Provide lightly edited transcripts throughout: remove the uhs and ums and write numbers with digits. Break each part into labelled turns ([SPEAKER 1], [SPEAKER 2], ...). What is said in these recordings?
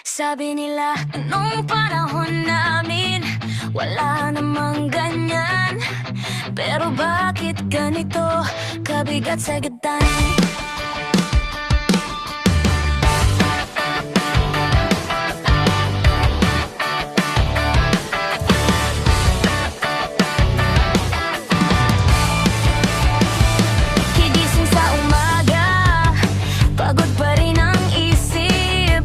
[SPEAKER 1] Sabi nila, nung panahon namin wala namang ganyan. Pero bakit ganito kabigat sa gitay? Gigising sa umaga, pagod pa rin ang isip.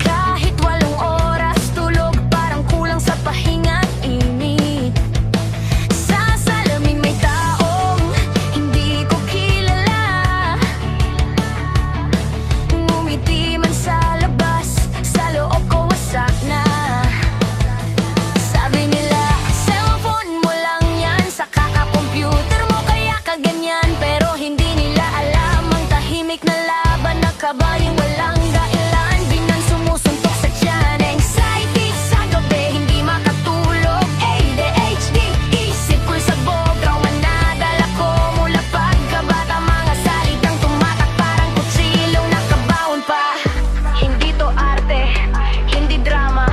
[SPEAKER 1] Kahit 8 oras tulog, parang kulang sa pahinga at init. Sa salamin may taong hindi ko kilala. Ngumiti man sa labas, sa loob ko wasak na. Sabi nila, cellphone mo lang yan, sa kaka-computer mo kaya kaganyan. Pero hindi nila alam ang tahimik na laban na kabayang walang dahilan. Binan sumusuntok sa tiyan, anxiety sa gabi, hindi makatulog. ADHD, isip ko'y sabog, trauma na dala ko mula pagkabata. Mga salitang tumatak parang kutsilong nakabaon pa. Hindi to arte, hindi drama,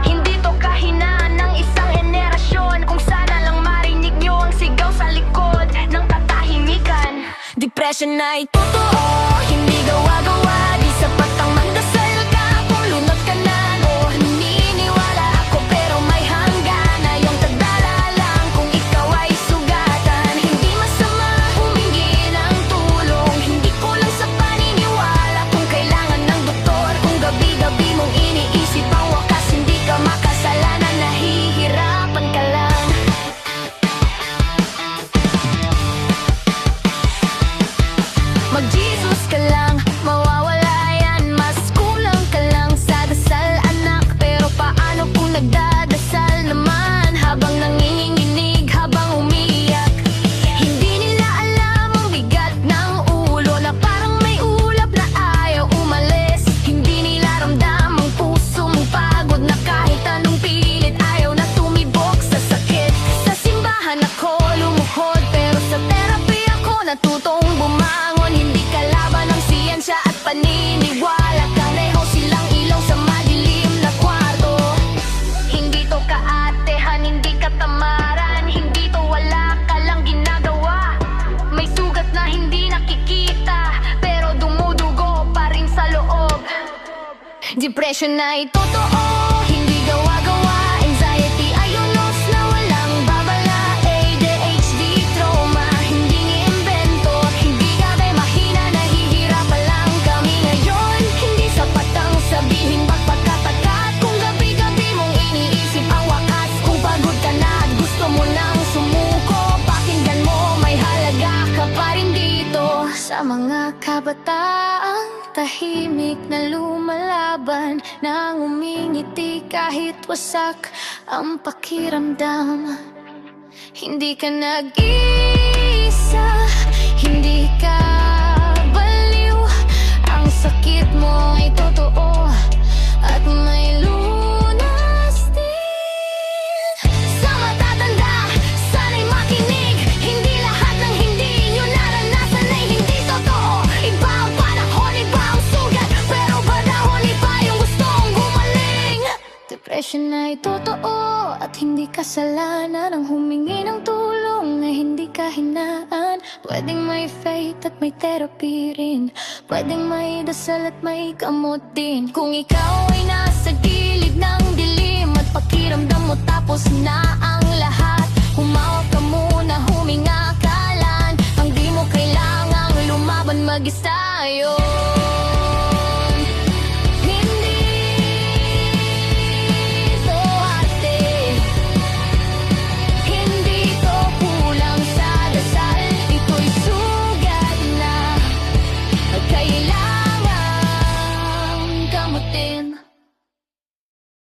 [SPEAKER 1] hindi to kahinaan ng isang henerasyon. Kung sana lang marinig nyo ang sigaw sa likod ng katahimikan. Depression na totoo, hindi gawa-gawa. Di sapat ang magdasal ka kung lunod ka na. O naniniwala ako pero may hanggan. Yung tadala lang kung ikaw ay sugatan. Hindi masama humingi ng tulong, hindi kulang sa paniniwala kung kailangan ng doktor. Kung gabi-gabi mong iniisip ang wakas, hindi ka makasalanan, nahihirapan ka lang. Mag-Jesus ka lang, mawawala yan. Mas kulang ka lang sa dasal, anak. Pero paano kung nagdadasal naman habang nanginginig, habang umiiyak? Hindi nila alam ang bigat ng ulo, na parang may ulap na ayaw umalis. Hindi nila ramdam ang puso mong pagod, na kahit anong pilit ayaw na tumibok sa sakit. Sa simbahan ako lumuhod, pero sa therapy ako natutong bumangon. Hindi kalaban ang siyensya at paniniwala, pareho silang ilaw sa madilim na kwarto. Hindi to kaatehan, hindi katamaran, hindi to wala ka lang ginagawa. May sugat na hindi nakikita, pero dumudugo pa rin sa loob. Depression na totoo, hindi gawa-gawa. Anxiety ay unos na walang babala. ADHD, trauma, hindi iimbento. Hindi kami mahina, nahihirapan lang kami ngayon. Hindi sapat ang sabihin pagpagkatakat. Kung gabi-gabi mong iniisip ang wakas, kung pagod ka na at gusto mo nang sumuko, pakinggan mo, may halaga ka pa rin dito. Sa mga kabataang tahimik na lumalaban, nang umingiti kahit wasak ang pakiramdam. Hindi ka nag-isa, hindi ka baliw. Ang sakit mo ay totoo at may lunas din. Sa matatanda, sana'y makinig. Hindi lahat ng hindi nyo naranasan ay hindi totoo. Iba ang panahon, iba ang sugat, pero panahon iba yung gustong gumaling. Depression ay totoo at hindi kasalanan. Ang humingi ng tulong ay hindi kahinaan. Pwedeng may faith at may therapy rin. Pwedeng may dasal at may gamot din. Kung ikaw ay nasa gilid ng dilim at pakiramdam mo tapos na ang lahat, humawak ka muna, huminga ka lang. Ang di mo kailangang lumaban mag-isa.